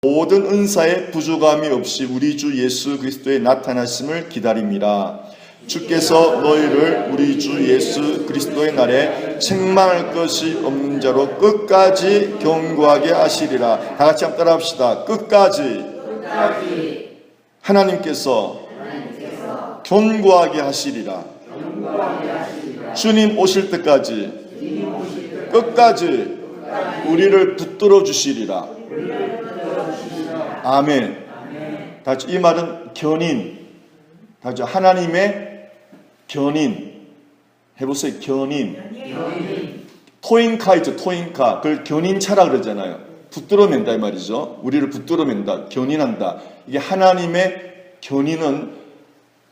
모든 은사에 부족함이 없이 우리 주 예수 그리스도의 나타나심을 기다립니다. 주께서 너희를 우리 주 예수 그리스도의 날에 책망할 것이 없는 자로 끝까지 견고하게 하시리라. 다 같이 한번 따라합시다. 끝까지 하나님께서 견고하게 하시리라. 주님 오실 때까지 끝까지 우리를 붙들어 주시리라. 아멘. 다시 이 말은 견인, 다시 하나님의 견인 해보세요. 견인. 토인카이죠. 토인카. 그걸 견인차라 그러잖아요. 붙들어맨다 이 말이죠. 우리를 붙들어맨다, 견인한다. 이게 하나님의 견인은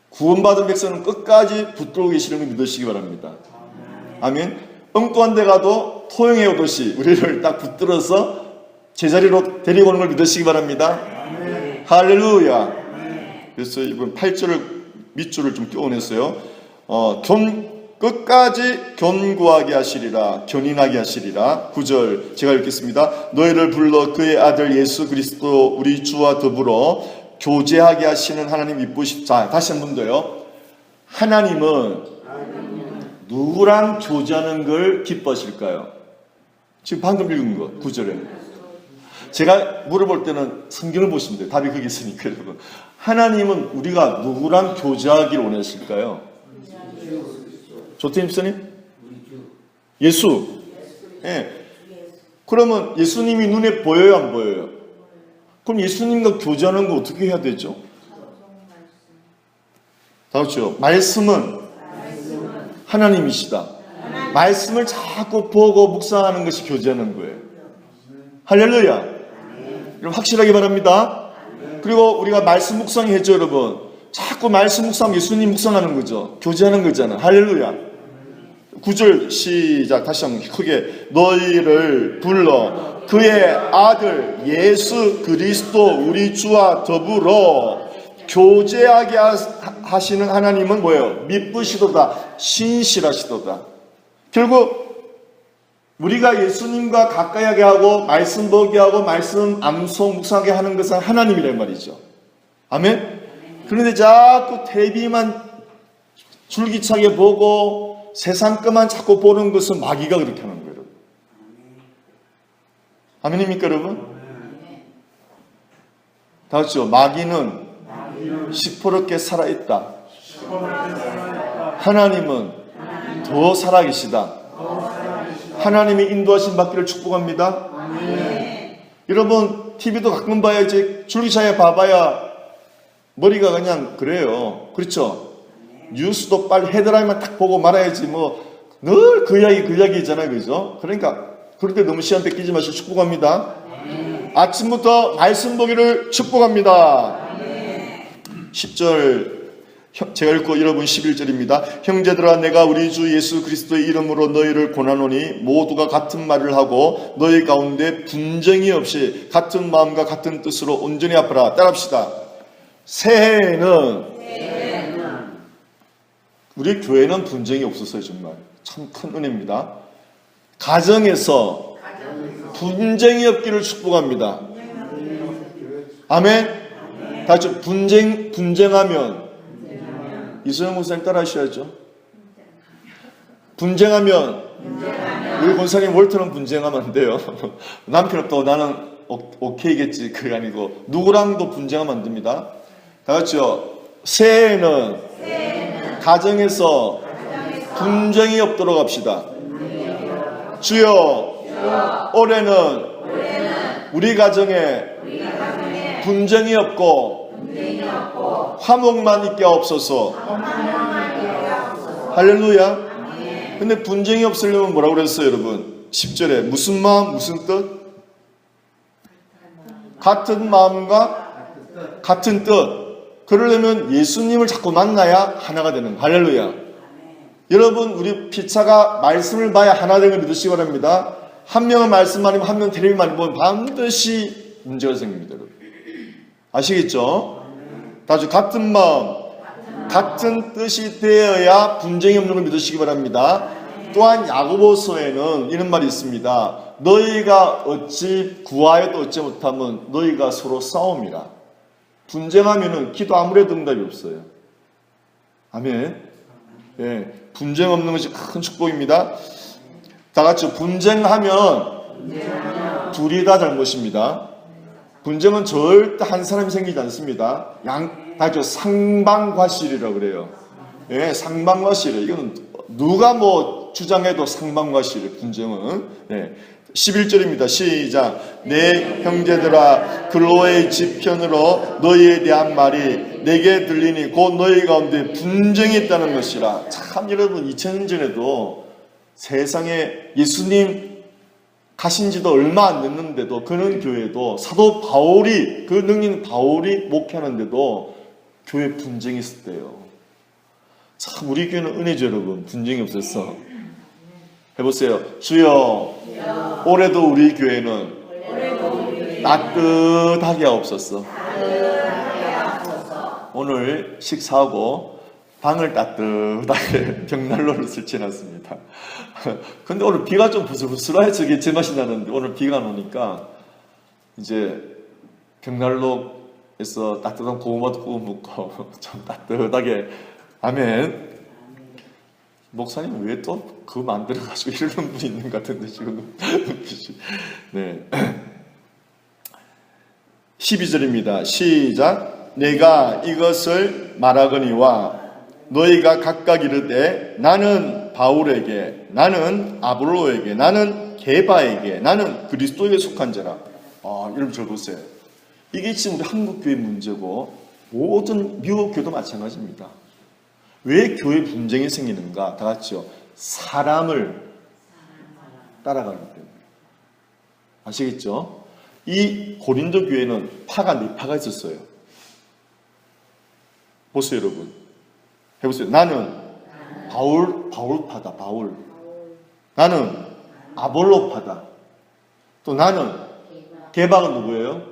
구원받은 백성은 끝까지 붙들고 계시는 걸 믿으시기 바랍니다. 아멘. 엉뚱한 데 가도 토용해 오듯이 우리를 딱 붙들어서 제자리로 데리고 오는 걸 믿으시기 바랍니다. 할렐루야. 그래서 이번 8절을 밑줄을 좀 껴오냈어요. 끝까지 견고하게 하시리라. 견인하게 하시리라. 9절 제가 읽겠습니다. 너희를 불러 그의 아들 예수 그리스도 우리 주와 더불어 교제하게 하시는 하나님 이쁘시. 자, 다시 한 번 더요. 하나님은 누구랑 교제하는 걸 기뻐하실까요? 지금 방금 읽은 거 9절에 제가 물어볼 때는 성경을 보시면 돼요. 답이 거기 있으니까 여러분. 하나님은 우리가 누구랑 교제하기를 원하실까요? 조태임 선생님? 예수. 예. 그러면 예수님이 눈에 보여요, 안 보여요? 그럼 예수님과 교제하는 거 어떻게 해야 되죠? 다 그렇죠. 말씀은 하나님이시다. 말씀을 자꾸 보고 묵상하는 것이 교제하는 거예요. 할렐루야. 여러분 확실하게 바랍니다. 그리고 우리가 말씀 묵상했죠, 여러분. 자꾸 말씀 묵상, 예수님 묵상하는 거죠. 교제하는 거잖아. 할렐루야. 9절 시작. 다시 한번 크게. 너희를 불러 그의 아들 예수 그리스도 우리 주와 더불어 교제하게 하시는 하나님은 뭐예요? 미쁘시도다. 신실하시도다. 결국 우리가 예수님과 가까이 하게 하고 말씀 보게 하고 말씀 암송 묵상하게 하는 것은 하나님이란 말이죠. 아멘? 그런데 자꾸 TV만 줄기차게 보고 세상 것만 자꾸 보는 것은 마귀가 그렇게 하는 거예요. 아멘입니까 여러분? 다 같이요. 마귀는 시퍼렇게 살아있다. 하나님은 더 살아계시다. 하나님의 인도하심 받기를 축복합니다. 여러분 TV도 가끔 봐야지. 줄기차게 봐봐야 머리가 그냥 그래요. 그렇죠? 뉴스도 빨리 헤드라인만 딱 보고 말아야지. 뭐 늘 그 이야기잖아요. 그죠? 그러니까 그럴 때 너무 시간 뺏기지 마시고 축복합니다. 아침부터 말씀 보기를 축복합니다. 10절 제가 읽고 여러분 11절입니다. 형제들아 내가 우리 주 예수 그리스도의 이름으로 너희를 권하노니 모두가 같은 말을 하고 너희 가운데 분쟁이 없이 같은 마음과 같은 뜻으로 온전히 앞으라. 따라합시다. 새해에는 우리 교회는 분쟁이 없었어요. 정말 참 큰 은혜입니다. 가정에서 분쟁이 없기를 축복합니다. 아멘. 다 같이 분쟁하면 이소영 목사님 따라 하셔야죠. 분쟁하면 우리 권사님 월터는 분쟁하면 안 돼요. 남편 없다고 나는 오케이겠지. 그게 아니고 누구랑도 분쟁하면 안 됩니다. 다 같이요. 새해에는 가정에서 분쟁이 없도록 합시다. 주여 올해는 우리 가정에 분쟁이 없고 화목만 있게 하옵소서. 할렐루야. 근데 분쟁이 없으려면 뭐라고 그랬어요 여러분? 10절에 무슨 마음 무슨 뜻? 같은 마음과 같은 뜻. 그러려면 예수님을 자꾸 만나야 하나가 되는. 할렐루야. 여러분 우리 피차가 말씀을 봐야 하나 되는 걸 믿으시기 바랍니다. 한 명은 말씀 아니면 한 명은 텔레비만 보면 반드시 문제가 생깁니다. 여러분. 아시겠죠? 다시 같은 마음 같은 뜻이 되어야 분쟁이 없는 걸 믿으시기 바랍니다. 또한 야고보서에는 이런 말이 있습니다. 너희가 어찌 구하여도 어찌 못하면 너희가 서로 싸움이라. 분쟁하면은 기도 아무래도 응답이 없어요. 아멘. 예, 분쟁 없는 것이 큰 축복입니다. 다 같이 분쟁하면 둘이 다 잘못입니다. 분쟁은 절대 한 사람이 생기지 않습니다. 다 같이 상방과실이라고 그래요. 예, 상방과실. 이거는 누가 뭐 주장해도 상방과실, 분쟁은. 예. 11절입니다. 시작. 내 형제들아 글로의 지편으로 너희에 대한 말이 내게 들리니 곧 너희 가운데 분쟁이 있다는 것이라. 참 여러분 2000년 전에도 세상에 예수님 가신 지도 얼마 안 됐는데도 그런 교회도 사도 바울이 그 능인 바울이 목회하는데도 교회 분쟁이 있었대요. 참 우리 교회는 은혜죠 여러분. 분쟁이 없었어. 해보세요. 주여 올해도 우리 교회는 따뜻하게 하옵소서. 오늘 식사하고 방을 따뜻하게 벽난로를 설치해놨습니다. 근데 오늘 비가 좀 부슬부슬해서 이게 제맛이 나는데 오늘 비가 안 오니까 이제 벽난로에서 따뜻한 고구마도 구워 먹고 좀 따뜻하게. 아멘. 목사님 왜 또 그거 만들어가지고 이러는 분이 있는 것 같은데 지금. 네. 12절입니다. 시작. 내가 이것을 말하거니와 너희가 각각 이르되 나는 바울에게, 나는 아볼로에게, 나는 게바에게, 나는 그리스도에게 속한 자라. 여러분 저 보세요. 이게 지금 우리 한국 교회 문제고 모든 미국 교회도 마찬가지입니다. 왜 교회 분쟁이 생기는가? 다 같이요. 사람을 따라가기 때문에. 아시겠죠? 이 고린도 교회는 파가 4파가 있었어요. 보세요, 여러분. 해보세요. 나는 바울파다, 바울. 나는 아볼로파다. 또 나는, 게바가 누구예요?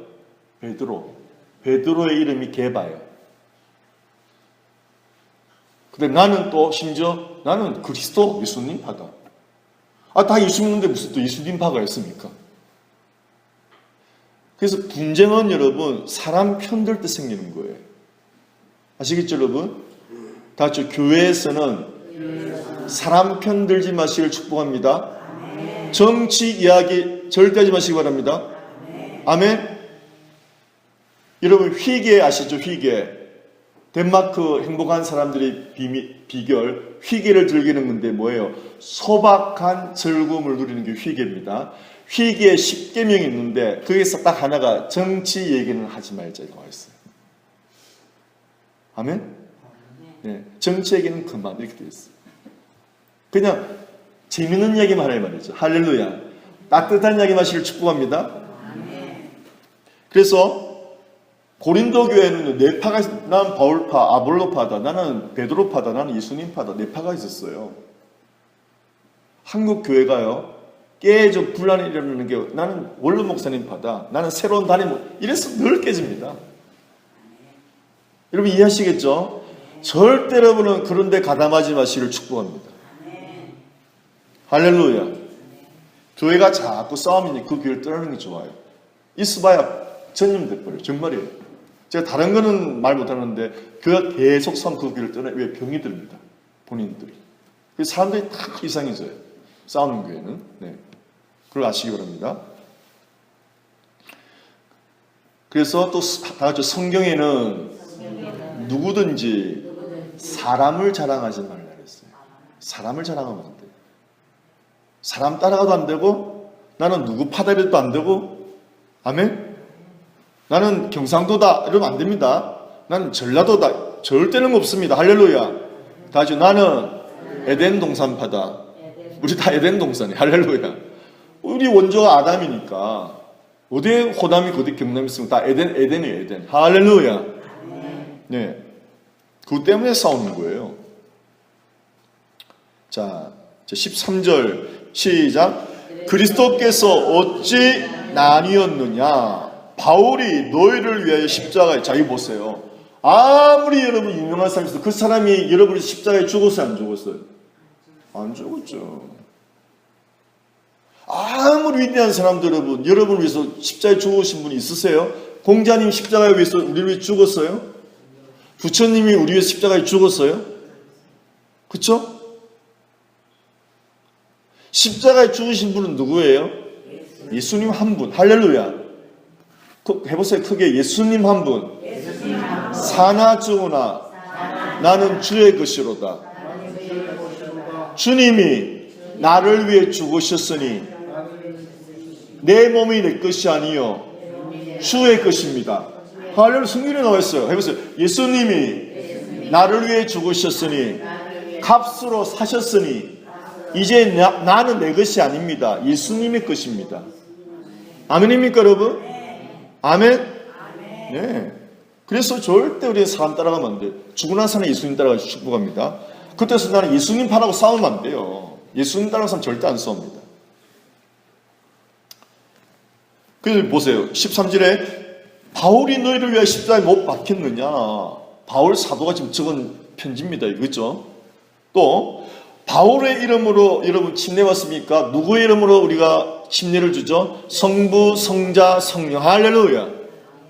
베드로. 베드로의 이름이 게바예요. 근데 나는 또 심지어 나는 그리스도 예수님파다. 다 예수 믿는데 무슨 또 예수님파가 있습니까? 그래서 분쟁은 여러분 사람 편들 때 생기는 거예요. 아시겠죠 여러분? 다 같이 교회에서는 사람 편들지 마시길 축복합니다. 정치 이야기 절대 하지 마시기 바랍니다. 아멘. 여러분 휘게 아시죠? 휘게. 덴마크 행복한 사람들의 비결, 휘게를 즐기는 건데 뭐예요? 소박한 즐거움을 누리는 게 휘게입니다. 휘게에 10계명이 있는데 거기서 딱 하나가 정치 얘기는 하지 말자 이라고 했어요. 아멘? 네, 정치 얘기는 그만 이렇게 되어 있어요. 그냥 재밌는 이야기만 하라 이 말이죠. 할렐루야. 따뜻한 이야기 마시길 축복합니다. 그래서 고린도 교회는 4파가 있어요. 나는 바울파, 아볼로파다, 나는 베드로파다, 나는 예수님파다. 4파가 있었어요. 한국 교회가요. 깨져 분란이 일어나는 게 나는 원로 목사님파다, 나는 새로운 담임 이래서 늘 깨집니다. 여러분 이해하시겠죠? 절대 여러분은 그런 데 가담하지 마시기를 축복합니다. 할렐루야. 교회가 자꾸 싸움이니 그 교회를 떠나는 게 좋아요. 있어봐야 전염돼버려요. 정말이에요. 제가 다른 거는 말 못하는데 교회가 계속 싸움 그 교회를 떠나 왜 병이 듭니다. 본인들이. 그래서 사람들이 다 이상해져요. 싸우는 교회는. 네. 그걸 아시기 바랍니다. 그래서 또 다 같이 성경에는 누구든지 사람을 자랑하지 말라 그랬어요. 사람을 자랑하면 안 돼요. 사람 따라가도 안 되고 나는 누구 파다리도 안 되고 아멘? 나는 경상도다 이러면 안 됩니다. 나는 전라도다 절대는 없습니다. 할렐루야. 다시 나는 에덴 동산파다. 우리 다 에덴 동산이 할렐루야. 우리 원조가 아담이니까 어디 호남이 어디 경남이 있으면 다 에덴이에요. 에덴. 할렐루야. 네, 그것 때문에 싸우는 거예요. 자 13절 시작. 그리스도께서 어찌 나뉘었느냐. 바울이 너희를 위하여 십자가에. 자, 이거 보세요. 아무리 여러분 유명한 사람이 있어도 그 사람이 여러분이 십자가에 죽었어요? 안 죽었어요? 안 죽었죠. 아무리 위대한 사람들 여러분을 위해서 십자가에 죽으신 분이 있으세요? 공자님 십자가에 위해서 우리를 위해 죽었어요? 부처님이 우리 위해서 십자가에 죽었어요? 그쵸? 십자가에 죽으신 분은 누구예요? 예수님 한 분. 할렐루야. 해보세요. 크게 예수님 한 분. 사나 죽으나 나는 주의 것이로다. 주님이 나를 위해 죽으셨으니 내 몸이 내 것이 아니요 주의 것입니다. 할렐루야. 성경에 나와 있어요. 해보세요. 예수님이 나를 위해 죽으셨으니 값으로 사셨으니 이제 나는 내 것이 아닙니다. 예수님의 것입니다. 아멘입니까 여러분? 아멘? 네. 그래서 절대 우리는 사람 따라가면 안 돼요. 죽으나 사는 예수님 따라가서 축복합니다. 그때서 나는 예수님 파라고 싸우면 안 돼요. 예수님 따라가서는 절대 안 싸웁니다. 그래서 보세요. 13절에 바울이 너희를 위하여 십자가에 못 박혔느냐. 바울 사도가 지금 적은 편지입니다. 그렇죠? 또 바울의 이름으로 여러분 침례 받습니까? 누구의 이름으로 우리가 침례를 주죠? 성부, 성자, 성령. 할렐루야.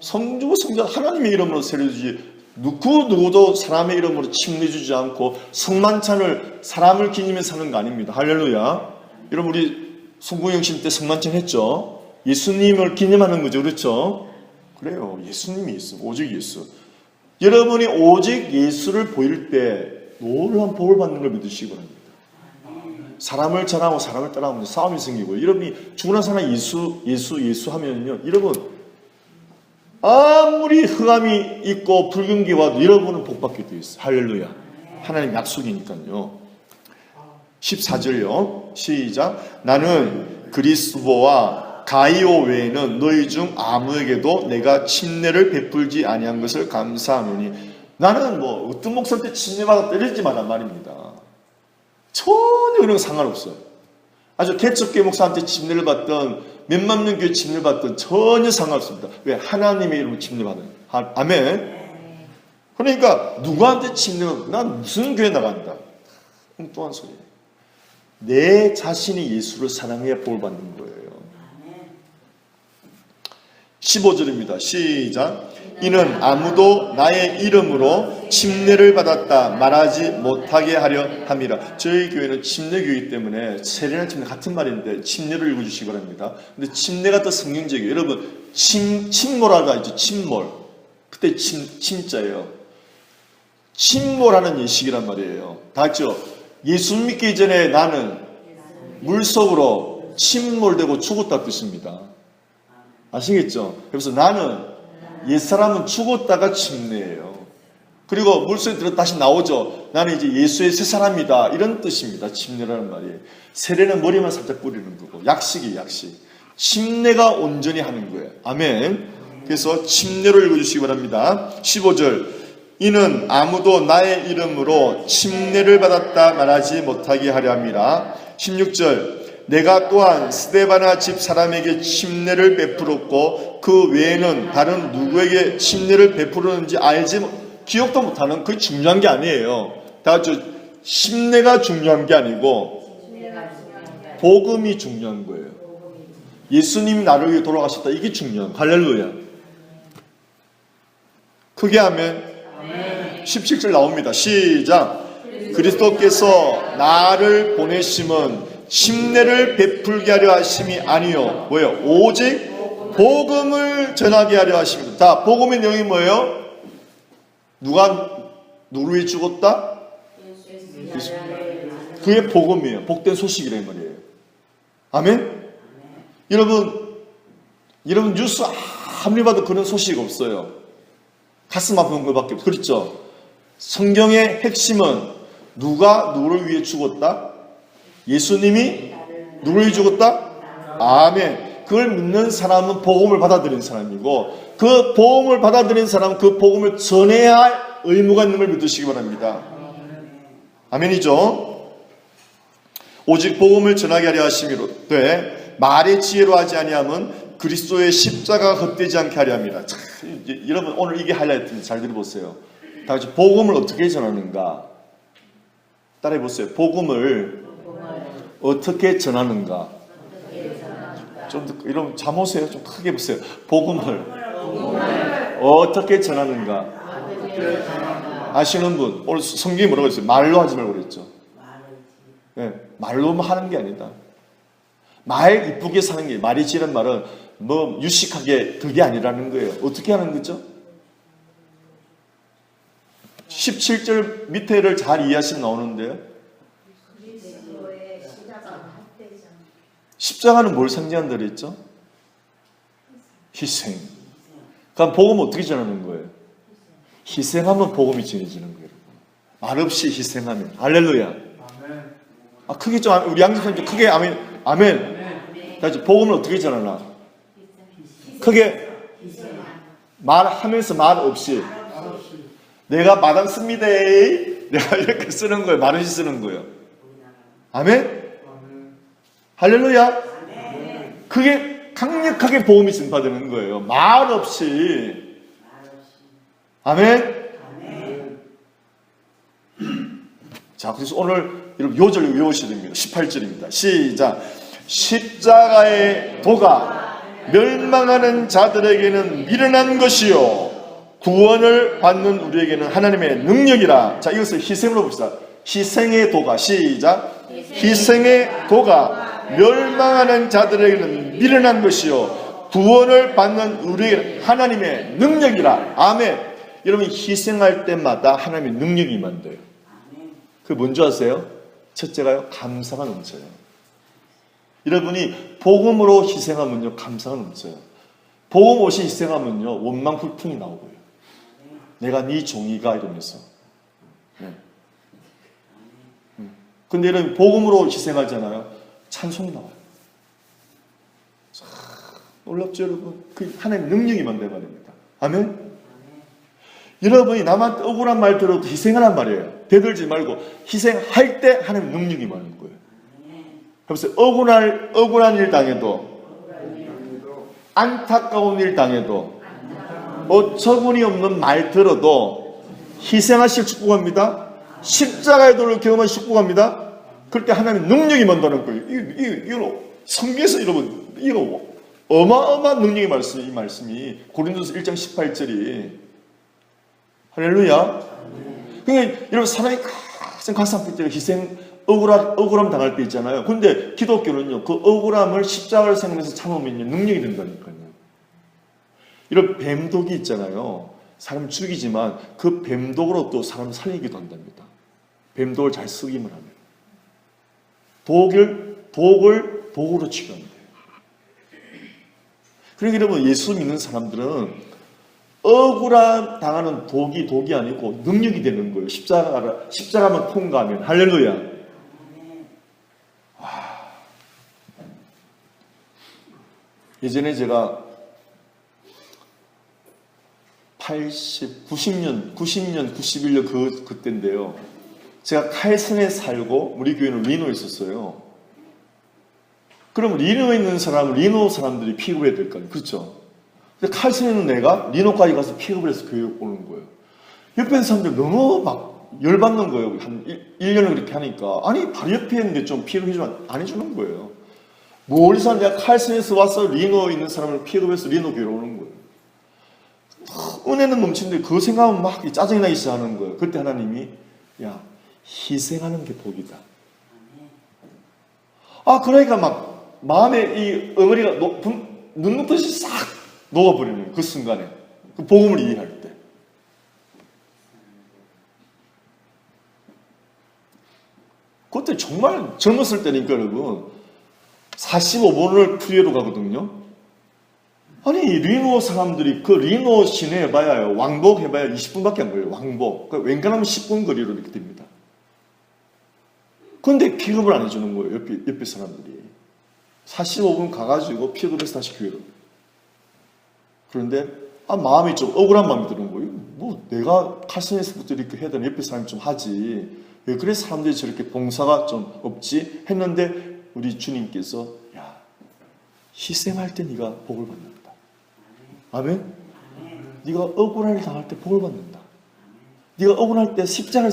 성부, 성자 하나님의 이름으로 세례주지 누구도 사람의 이름으로 침례 주지 않고 성만찬을 사람을 기념해서 하는 거 아닙니다. 할렐루야. 여러분 우리 성공영신 때 성만찬 했죠? 예수님을 기념하는 거죠. 그렇죠? 그래요. 예수님이 예수. 오직 예수. 여러분이 오직 예수를 보일 때 놀라운 복을 받는 걸 믿으시기 바랍니다. 사람을 전하고 사람을 따라하면 싸움이 생기고요. 여러분이 죽으나 사나 예수 하면요. 여러분 아무리 흑암이 있고 불경기 와도 여러분은 복받게 되어 있어요. 할렐루야. 하나님 약속이니까요. 14절요. 시작. 나는 그리스도와 가이오 외에는 너희 중 아무에게도 내가 침례를 베풀지 아니한 것을 감사하노니. 나는 어떤 목사한테 침례받아 때리지 마란 말입니다. 전혀 그런 거 상관없어요. 아주 개척교회 목사한테 침례를 받던 몇만 명 교회 침례를 받던 전혀 상관없습니다. 왜? 하나님의 이름으로 침례받아요. 아멘. 그러니까 누구한테 침례를 난 무슨 교회 나간다. 엉뚱한 소리예요. 내 자신이 예수를 사랑해야 복을 받는 거예요. 15절입니다. 시작. 이는 아무도 나의 이름으로 침례를 받았다 말하지 못하게 하려 함이라. 저희 교회는 침례교회이기 때문에 세례나 침례 같은 말인데 침례를 읽어주시기 바랍니다. 근데 침례가 더 성경적이에요. 여러분 침몰하다 있죠. 침몰. 그때 침자예요. 침몰하는 예식이란 말이에요. 다 알죠? 예수 믿기 전에 나는 물속으로 침몰되고 죽었다 뜻입니다. 아시겠죠? 그래서 나는 옛사람은 죽었다가 침례예요. 그리고 물속에 들어 다시 나오죠. 나는 이제 예수의 새 사람이다. 이런 뜻입니다. 침례라는 말이. 세례는 머리만 살짝 뿌리는 거고 약식이에요. 약식. 침례가 온전히 하는 거예요. 아멘. 그래서 침례로 읽어주시기 바랍니다. 15절. 이는 아무도 나의 이름으로 침례를 받았다 말하지 못하게 하려 함이라. 16절. 내가 또한 스데바나 집 사람에게 침례를 베풀었고 그 외에는 다른 누구에게 침례를 베풀었는지 기억도 못하는. 그게 중요한 게 아니에요. 다 같이 침례가 중요한 게 아니고 복음이 중요한 거예요. 예수님이 나를 위해 돌아가셨다. 이게 중요한 거예요. 할렐루야. 크게 하면 17절 나옵니다. 시작. 그리스도께서 나를 보내심은 침례를 베풀게 하려 하심이 아니요. 뭐예요? 오직 복음을 전하게 하려 하십니다. 자, 복음의 내용이 뭐예요? 누구를 위해 죽었다? 그게 복음이에요. 복된 소식이란 말이에요. 아멘? 여러분 뉴스 아무리 봐도 그런 소식 없어요. 가슴 아픈 것밖에 없어요. 그렇죠? 성경의 핵심은 누가 누구를 위해 죽었다? 예수님이 누구를 위해 죽었다? 아멘. 그걸 믿는 사람은 복음을 받아들인 사람이고 그 복음을 받아들인 사람은 그 복음을 전해야 할 의무가 있는 걸 믿으시기 바랍니다. 아멘이죠? 오직 복음을 전하게 하려 하심이로되 말의 지혜로 하지 아니함은 그리스도의 십자가가 헛되지 않게 하려 합니다. 자, 여러분 오늘 이게 하이라이트입니다. 잘 들어보세요. 다 같이 복음을 어떻게 전하는가? 따라해보세요. 복음을 어떻게 전하는가? 좀 이런 잠 오세요. 좀 크게 보세요. 복음을 어떻게 전하는가? 아시는 분, 오늘 성경이 뭐라고 했어요? 말로 하지 말고 그랬죠. 네, 말로만 하는 게 아니다. 말 이쁘게 사는 게, 말이 지는 말은 뭐 유식하게 그게 아니라는 거예요. 어떻게 하는 거죠? 17절 밑에를 잘 이해하시면 나오는데요. 십자가는 뭘 상징한다 그랬죠? 희생. 그럼 복음은 어떻게 전하는 거예요? 희생하면 복음이 전해지는 거예요. 말없이 희생하면. 할렐루야. 아, 크게 좀, 우리 양집사님 좀 크게 아멘. 아멘. 다시 복음을 어떻게 전하나? 크게 말하면서 말 없이. 내가 마당 씁니다. 내가 이렇게 쓰는 거예요. 말 없이 쓰는 거예요. 아멘. 할렐루야. 그게 강력하게 복음이 전파되는 거예요. 말 없이. 아멘. 자, 그래서 오늘 여러분 요절을 외우셔야 됩니다. 18절입니다. 시작. 십자가의 도가 멸망하는 자들에게는 미련한 것이요 구원을 받는 우리에게는 하나님의 능력이라. 자, 이것을 희생으로 봅시다. 희생의 도가. 시작. 희생의 도가 멸망하는 자들에게는 미련한 것이요 구원을 받는 우리에게는 하나님의 능력이라. 아멘. 여러분 희생할 때마다 하나님의 능력이 임한대요. 그게 뭔지 아세요? 첫째가요, 감사가 넘쳐요. 여러분이 복음으로 희생하면요, 감사가 넘쳐요. 복음 없이 희생하면요, 원망 불평이 나오고요. 내가 네 종이가 이러면서. 네. 근데 여러분 복음으로 희생하잖아요. 찬송이 나와요. 참 놀랍죠, 여러분? 그 하나님 능력이 만든 말입니다. 아멘. 여러분이 남한테 억울한 말 들어도 희생하란 말이에요. 대들지 말고 희생할 때 하나님 능력이 많은 거예요. 그래서 억울한 일 당해도, 안타까운 일 당해도, 어처구니 없는 말 들어도 희생하실 축복합니다. 십자가의 도를 경험하실 축복합니다. 그럴 때 하나님 능력이 만다는 거예요. 이거 성경에서 여러분, 이거 어마어마한 능력의 말씀이, 이 말씀이 고린도서 1장 18절이. 할렐루야. 그러니까 여러분 사람이 가슴 아플 때 희생, 억울함 당할 때 있잖아요. 근데 기독교는요, 그 억울함을 십자가를 생각해서 참으면요, 능력이 된다니까요. 이런 뱀독이 있잖아요. 사람 죽이지만 그 뱀독으로 또 사람 살리기도 한답니다. 뱀독을 잘 쓰기만 하면. 독을 독으로 치료한대요. 그러니까 여러분 예수 믿는 사람들은 억울함 당하는 독이 아니고 능력이 되는 거예요. 십자가만 통과하면. 할렐루야. 와. 예전에 제가 90년, 91년 그때인데요. 제가 칼슨에 살고 우리 교회는 리노에 있었어요. 그럼 리노에 있는 사람은 리노 사람들이 픽업을 해야 될 거 아니에요. 그렇죠? 근데 칼슨에 있는 내가 리노까지 가서 픽업을 해서 교회에 오는 거예요. 옆에 있는 사람들 너무 막 열받는 거예요. 한 1년을 그렇게 하니까. 아니, 바로 옆에 있는데 좀 픽업 해주면 안 해주는 거예요. 멀리서 내가 칼슨에서 와서 리노에 있는 사람을 픽업해서 리노 교회로 오는 거예요. 은혜는 넘치는데 그 생각하면 막 짜증이 나기 시작하는 거예요. 그때 하나님이 야, 희생하는 게 복이다. 아, 그러니까 막 마음에 이 어머니가 눈 녹듯이 싹 녹아버리는 그 순간에 그 복음을 이해할 때. 그때 정말 젊었을 때니까 여러분 45분을 프리웨이로 가거든요. 아니 리노 사람들이 그 리노 시내 해봐야요, 왕복 해봐야 20분밖에 안 걸려요. 왕복. 그러니까 웬간하면 10분 거리로 이렇게 됩니다. 근데 픽업을 안 해주는 거예요. 옆에 사람들이 45분 가가지고 픽업해서 다시 교회로. 그런데 마음이 좀 억울한 마음이 드는 거예요. 뭐 내가 칼슨에서부터 이렇게 해야 되나, 옆에 사람이 좀 하지, 왜 그래 사람들이 저렇게 봉사가 좀 없지 했는데 우리 주님께서 야, 희생할 때 네가 복을 받는다. 아멘? 네가 억울한 일 당할 때 복을 받는다. 네가 억울할 때 십자가를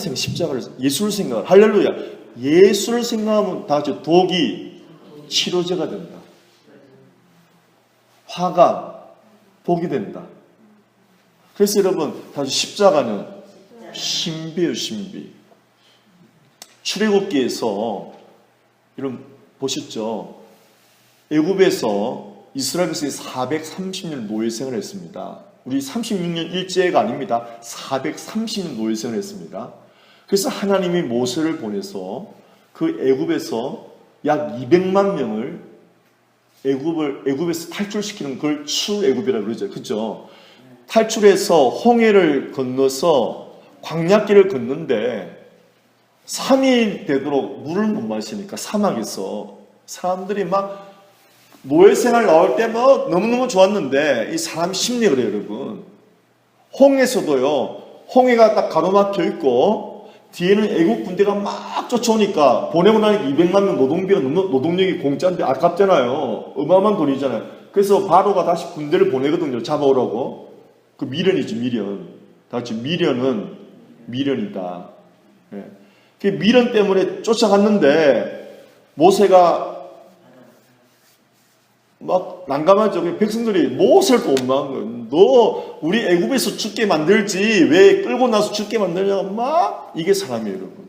예수를 생각을. 할렐루야. 예수를 생각하면 다 같이 독이 치료제가 된다. 화가 복이 된다. 그래서 여러분, 사실 십자가는 신비예요, 신비. 출애굽기에서 여러분 보셨죠? 애굽에서 이스라엘 백성이 430년 노예생활을 했습니다. 우리 36년 일제가 아닙니다. 430년 노예생활을 했습니다. 그래서 하나님이 모세를 보내서 그 애굽에서 약 200만 명을 애굽에서 탈출시키는 걸 출애굽이라고 그러죠. 그죠? 탈출해서 홍해를 건너서 광야길을 걷는데 3일 되도록 물을 못 마시니까 사막에서 사람들이 막 노예생활 나올 때 뭐 너무너무 좋았는데 이 사람 심리 그래요, 여러분. 홍해에서도요, 홍해가 딱 가로막혀 있고 뒤에는 애국 군대가 막 쫓아오니까 보내고 나니까 200만 명 노동비가 노동력이 공짜인데 아깝잖아요. 어마어마한 돈이잖아요. 그래서 바로가 다시 군대를 보내거든요, 잡아오라고. 그 미련이지, 미련. 다 같이 미련은 미련이다. 예. 그 미련 때문에 쫓아갔는데 모세가 막 난감하죠. 백성들이 모세를 또 원망한 거예요. 너 우리 애굽에서 죽게 만들지 왜 끌고 나서 죽게 만들냐고 막. 이게 사람이에요, 여러분.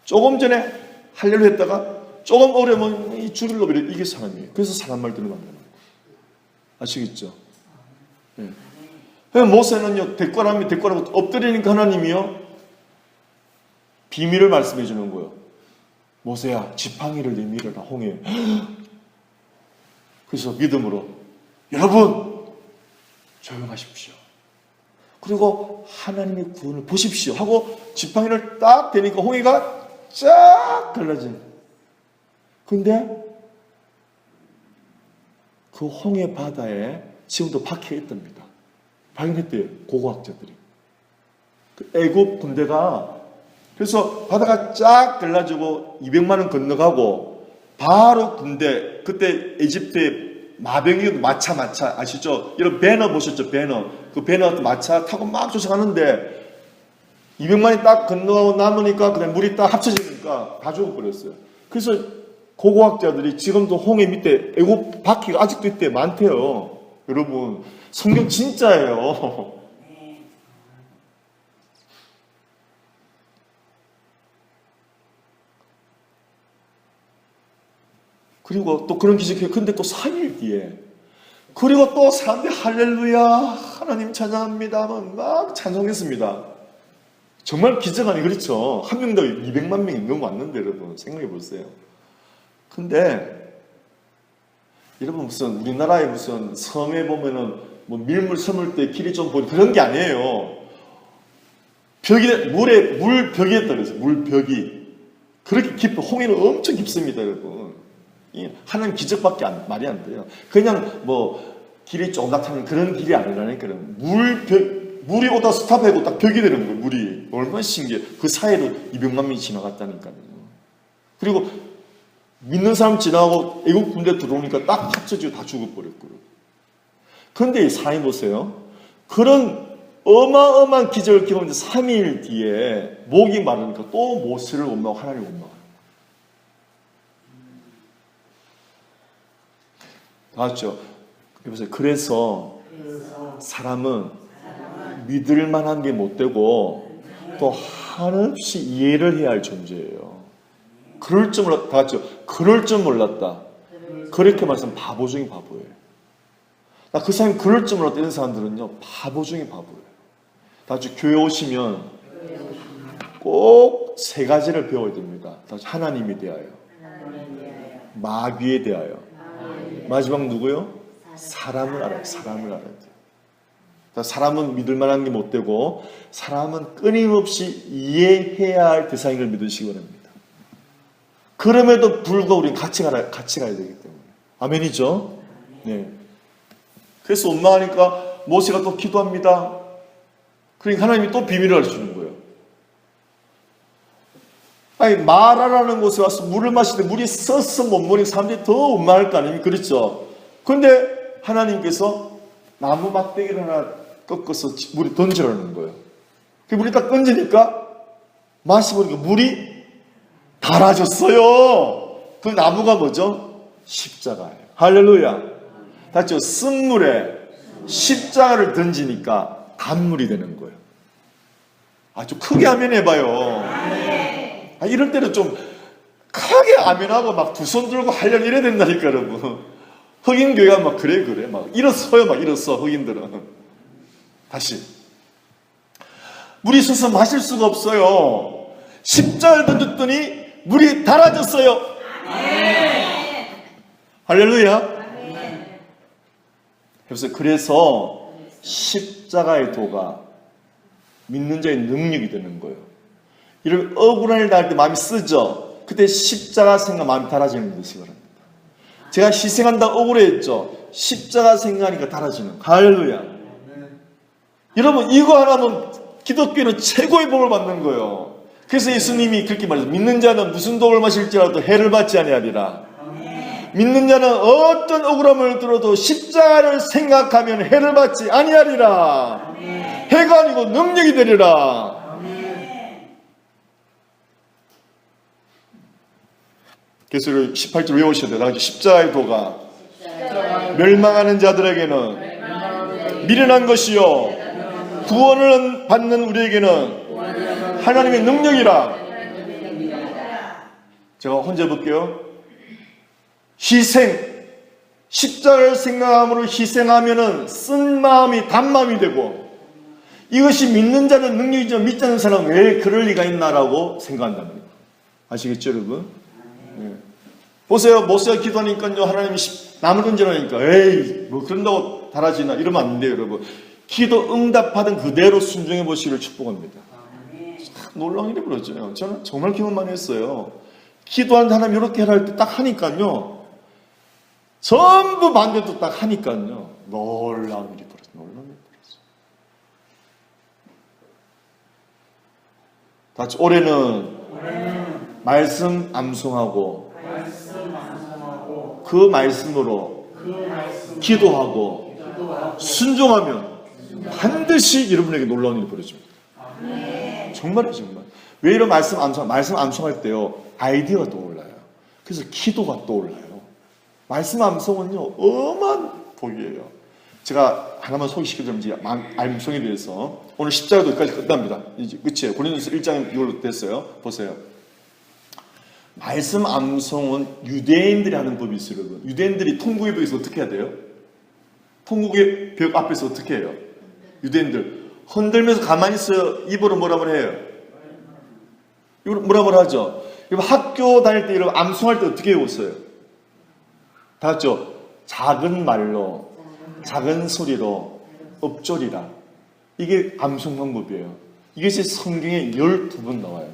조금 전에 하려고 했다가 조금 어려우면 죽이려고 그래. 이게 사람이에요. 그래서 사람 말 들으면 안 되는 거예요. 아시겠죠? 네. 모세는요, 대꾸하고 엎드리니까 하나님이요 비밀을 말씀해 주는 거예요. 모세야, 지팡이를 내밀어라, 홍해. 그래서 믿음으로 여러분 조용하십시오. 그리고 하나님의 구원을 보십시오 하고 지팡이를 딱 대니까 홍해가 쫙 갈라진. 근데 그 홍해 바다에 지금도 박혀 있답니다. 발견했대요, 고고학자들이. 그 애굽 군대가 그래서 바다가 쫙 갈라지고 200만 원 건너가고 바로 군대, 그때 에집트에 마병이어도 마차 아시죠? 이런 배너 보셨죠? 배너. 그 배너 같은 마차 타고 막 쫓아가는데 200만이 딱 건너가고 남으니까 그냥 물이 딱 합쳐지니까 다 죽어버렸어요. 그래서 고고학자들이 지금도 홍해 밑에 애국 바퀴가 아직도 있대, 많대요. 여러분, 성경 진짜예요. 그리고 또 그런 기적해요. 근데 또 3일 뒤에 그리고 또 사람들이 할렐루야 하나님 찬양합니다 막 찬송했습니다. 정말 기적 아니 그렇죠? 한 명도 200만 명이 너무 왔는데 여러분 생각해 보세요. 근데 여러분 무슨 우리나라의 무슨 섬에 보면은 뭐 밀물 섬을 때 길이 좀 보이는 그런 게 아니에요. 물벽이 떨어져요. 물벽이 그렇게 깊어. 홍해는 엄청 깊습니다, 여러분. 하나님 기적밖에 말이 안 돼요. 그냥 뭐 길이 쫑닥하는 그런 길이 아니라니까. 물이 오다 스탑하고 딱 벽이 되는 거예요. 물이 얼마나 신기해. 그 사이로 200만 명이 지나갔다니까요. 그리고 믿는 사람 지나가고 애국 군대 들어오니까 딱 합쳐지고 다 죽어버렸고요. 그런데 이 사람이 보세요. 그런 어마어마한 기적을 경험했는데 3일 뒤에 목이 마르니까 또 모세를 원망하고 하나님을 원망하고. 맞죠? 여보세요. 그래서 사람은 믿을 만한 게 못 되고 또 한없이 이해를 해야 할 존재예요. 그럴 줄 몰랐다. 맞죠? 그럴 줄 몰랐다. 그렇게 말하면 바보 중에 바보예요. 그 사람이 그럴 줄 몰랐다. 이런 사람들은요, 바보 중에 바보예요. 다시 교회 오시면 꼭 세 가지를 배워야 됩니다. 다시 하나님에 대하여, 마귀에 대하여, 마지막 누구요? 사람을 알아요. 사람을 알아야 돼요. 사람은 믿을 만한 게 못 되고 사람은 끊임없이 이해해야 할 대상인 걸 믿으시기 바랍니다. 그럼에도 불구하고 우리는 같이 가야 되기 때문에. 아멘이죠? 네. 그래서 원망하니까 모세가 또 기도합니다. 그러니까 하나님이 또 비밀을 알려주는 거예요. 아니, 마라라는 곳에 와서 물을 마시는데 물이 써서 못 먹으니 사람들이 더 원망할 거 아닙니까? 그렇죠? 그런데 하나님께서 나무 막대기를 하나 꺾어서 물이 던지라는 거예요. 그 물이 딱 던지니까 마시보니까 물이 달아졌어요. 그 나무가 뭐죠? 십자가예요. 할렐루야. 맞죠? 쓴물에 십자가를 던지니까 단물이 되는 거예요. 아주 크게 아멘 해봐요. 이럴 때는 좀 크게 아멘하고 막 두 손 들고 하려고 이래야 된다니까, 여러분. 흑인교회가 막 그래. 막 일어서요, 막 일어서, 흑인들은. 다시. 물이 서서 마실 수가 없어요. 십자가를 던졌더니 물이 달아졌어요. 할렐루야. 그래서 십자가의 도가 믿는 자의 능력이 되는 거예요. 이런 억울한 일 당할 때 마음이 쓰죠. 그때 십자가 생각 마음이 달아지는 것이 바랍니다. 제가 희생한다 억울해했죠. 십자가 생각하니까 달아지는. 할렐루야. 여러분 이거 하나는 기독교는 최고의 복을 받는 거예요. 그래서 예수님이 그렇게 말했어요. 믿는 자는 무슨 독을 마실지라도 해를 받지 아니하리라. 믿는 자는 어떤 억울함을 들어도 십자가를 생각하면 해를 받지 아니하리라. 해가 아니고 능력이 되리라. 그래서 18절 외우셔야 돼요. 다같이 십자가의 도가 멸망하는 자들에게는 미련한 것이요 구원을 받는 우리에게는 하나님의 능력이라. 제가 혼자 볼게요. 희생, 십자가를 생각함으로 희생하면은 쓴 마음이 단 마음이 되고, 이것이 믿는 자는 능력이죠. 믿지 않는 사람은 왜 그럴 리가 있나라고 생각한단 말이에요. 아시겠죠, 여러분? 네. 보세요, 모세가 기도하니까요, 하나님이 나무 던지라니까, 에이, 뭐 그런다고 달아지나 이러면 안 돼요, 여러분. 기도 응답하던 그대로 순종해 보시기를 축복합니다. 놀라운 일이 벌어져요. 저는 정말 경험 많이 했어요. 기도한 사람이 이렇게 하라 할 때 딱 하니까요, 전부 반대도 딱 하니까요, 놀라운 일이 벌어져요. 놀라운 일이 벌어져요. 다 같이 올해는 말씀 암송하고 그 말씀으로 기도하고 순종하면 반드시 여러분에게 놀라운 일이 벌어집니다. 정말이에요, 정말. 왜 이런 말씀 암송할 때요, 아이디어가 떠올라요. 그래서 기도가 떠올라요. 말씀 암송은요, 어마한 복이에요. 제가 하나만 소개시켜드리면 이제 암송에 대해서 오늘 십자가도 여기까지 끝납니다. 이제 끝이에요. 고린도서 1장 이걸로 됐어요. 보세요. 말씀 암송은 유대인들이 하는 법이 있어요, 여러분. 유대인들이 통곡의 벽에서 어떻게 해야 돼요? 통곡의 벽 앞에서 어떻게 해요? 유대인들 흔들면서 가만히 있어요. 입으로 뭐라고 해요? 이걸 뭐라고 하죠? 학교 다닐 때 이런 암송할 때 어떻게 외웠어요? 다 같죠? 작은 말로, 작은 소리로 엎조리라. 이게 암송 방법이에요. 이것이 성경에 12번 나와요.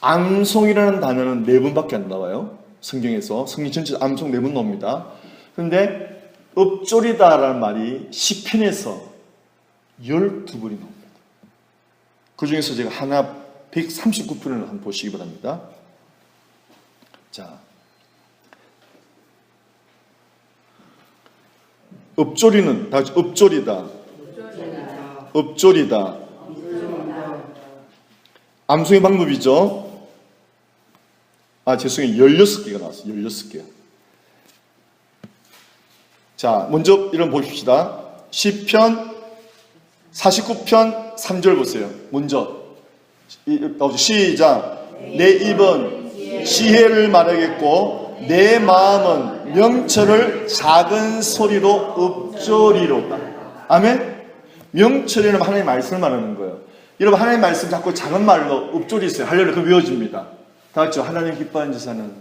암송이라는 단어는 4번밖에 안 나와요. 성경에서. 성경 전체 암송 4번 나옵니다. 그런데 엎조리다라는 말이 시편에서 12번이 나옵니다. 그 중에서 제가 하나 139편을 한번 보시기 바랍니다. 자, 엎조리는 다시 엎조리다. 엎조리다. 암송의 방법이죠. 죄송해요. 16개가 나왔어요. 16개. 자, 먼저 이런 보십시다. 시편 49편 3절 보세요. 먼저 시작. 내 입은 지혜를 말하겠고 내 마음은 명철을 작은 소리로 엎조리로다. 아멘? 명철이라는 하나님의 말씀을 말하는 거예요. 여러분 하나님의 말씀 자꾸 작은 말로 엎조리세요. 할렐루야. 그거 외워집니다. 다 같이요. 하나님 기뻐하는 제사는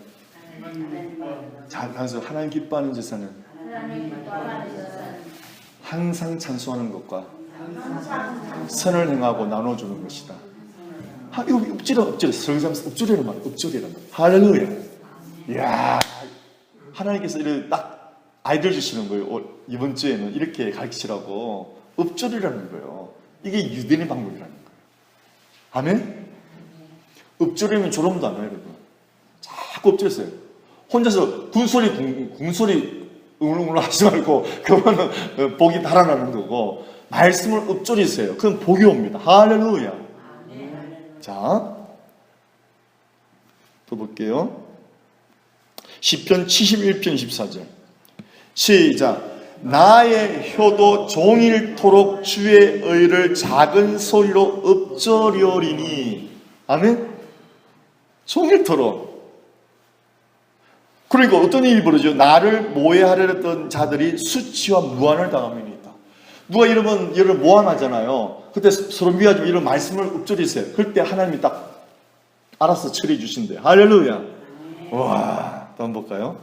하나님 기뻐하는 제사는 항상 찬송하는 것과 선을 행하고 나눠주는 것이다. 이거 엎조리 설교하면서 엎조리라는 말이에요. 엎조리라는 말. 할렐루야. 이야, 하나님께서 이렇게 딱 아이디어 주시는 거예요. 이번 주에는 이렇게 가르치라고. 엎조리라는 거예요. 이게 유대인의 방법이라는 거예요. 아멘? 엎조리면 졸음도 안 와요, 여러분. 자꾸 엎조렸어요. 혼자서 궁소리 웅웅 하지 말고, 그거는 복이 달아나는 거고, 말씀을 엎조리세요. 그건 복이 옵니다. 할렐루야. 자, 또 볼게요. 시편 71편 24절. 시작. 나의 혀도 종일토록 주의 의를 작은 소리로 읊조리오리니. 아멘. 종일토록. 그러니까 어떤 일이 벌어져? 나를 모해하려 했던 자들이 수치와 무한을 당합니다. 누가 이러면 여러분 모함하잖아요. 그때 서로 미워지면 이런 말씀을 읊조리세요. 그때 하나님이 딱 알아서 처리해 주신대요. 할렐루야. 와, 또 한번 볼까요?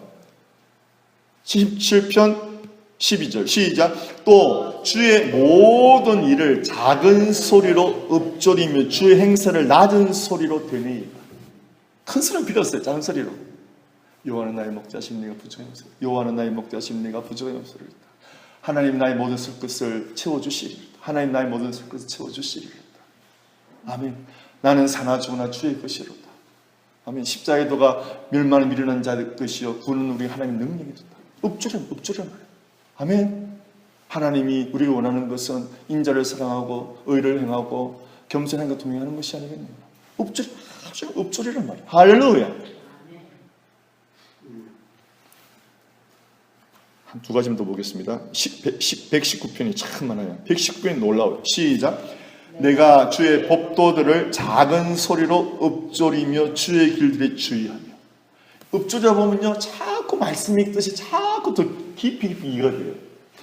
77편 12절 시작. 또 주의 모든 일을 작은 소리로 읊조리며 주의 행사를 낮은 소리로 되뇌이다. 큰 소리는 필요 없어요. 작은 소리로. 여호와는 나의 목자시니 내가 부족함이 없으리라. 여호와는 나의 목자시니 내가 부족함이 없으리라. 하나님 나의 모든 쓸 것을 채워주시리라. 하나님 나의 모든 쓸 것을 채워주시리라. 아멘. 나는 사나 죽으나 주의 것이로다. 아멘. 십자가의 도가 멸망을 미련한 자의 것이요 구는 우리 하나님 능력이로다. 읊조려 말이에요. 아멘. 하나님이 우리가 원하는 것은 인자를 사랑하고 의를 행하고 겸손한 것과 동행하는 것이 아니겠느냐. 읊조리란 말이에요. 할렐루야. 한 두 가지만 더 보겠습니다. 119편이 참 많아요. 119편이 놀라워요. 시작. 내가 주의 법도들을 작은 소리로 읊조리며 주의 길들에 주의하며. 읊조리다 보면요 자꾸 말씀 읽듯이 자꾸 더 깊이 이해가 돼요.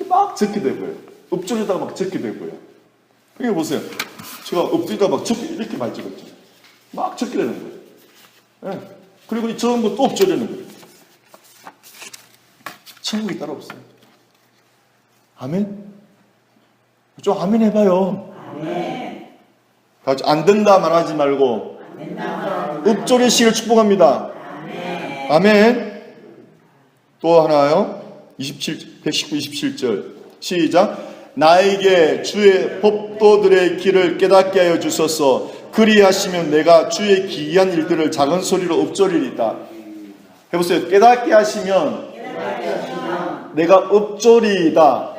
막 적게 되고요. 읊조리다가 막 적게 되고요. 그러니까 보세요. 제가 읊조리다가 막 적게 이렇게 많이 적었죠. 막 적게 되는 거예요. 네. 그리고 적은 거 또 읊조리는 거예요. 천국이 따로 없어요. 아멘? 좀 아멘 해봐요. 아멘. 안 된다 말하지 말고 읊조리시기를 축복합니다. 아멘. 아멘. 또 하나요. 119, 27절 시작. 나에게 주의 법도들의 길을 깨닫게 하여 주소서. 그리하시면 내가 주의 기이한 일들을 작은 소리로 읊조리리다. 해보세요. 깨닫게 하시면 내가 읊조리이다.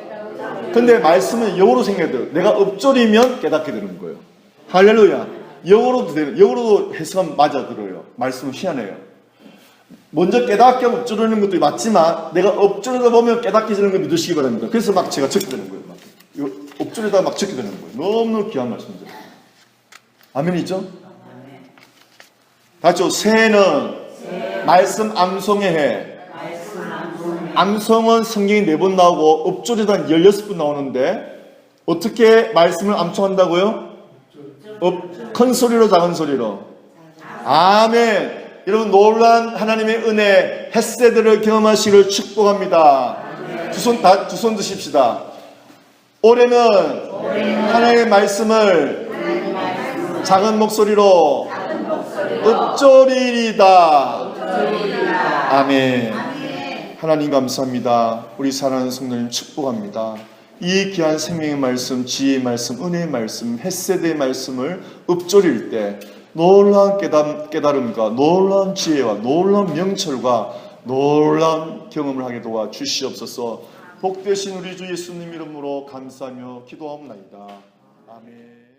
근데 말씀은 영어로 생겨야 돼요. 내가 읊조리면 깨닫게 되는 거예요. 할렐루야. 영어로도 해석하면 맞아 들어요. 말씀은 희한해요. 먼저 깨닫게 하고 읊조리는 것도 맞지만 내가 읊조리다 보면 깨닫게 되는 걸 믿으시기 바랍니다. 그래서 막 제가 적게 되는 거예요. 읊조리다 막 적게 되는 거예요. 너무너무 귀한 말씀이죠. 아멘이죠? 다죠. 새는 말씀 암송의 해. 암송은 성경이 4번 나오고 읊조리다 16번 나오는데 어떻게 말씀을 암송한다고요? 큰 소리로 작은 소리로. 아멘. 여러분 놀란 하나님의 은혜 헷세들을 경험하시기를 축복합니다. 두 손 드십시다. 올해는 하나님의 말씀을 작은 목소리로 읊조리리다. 아멘. 하나님 감사합니다. 우리 사랑하는 성도님 축복합니다. 이 귀한 생명의 말씀, 지혜의 말씀, 은혜의 말씀, 헷세대의 말씀을 읊조릴 때 놀라운 깨달음과 놀라운 지혜와 놀라운 명철과 놀라운 경험을 하게 도와 주시옵소서. 복되신 우리 주 예수님 이름으로 감사하며 기도하옵나이다. 아멘.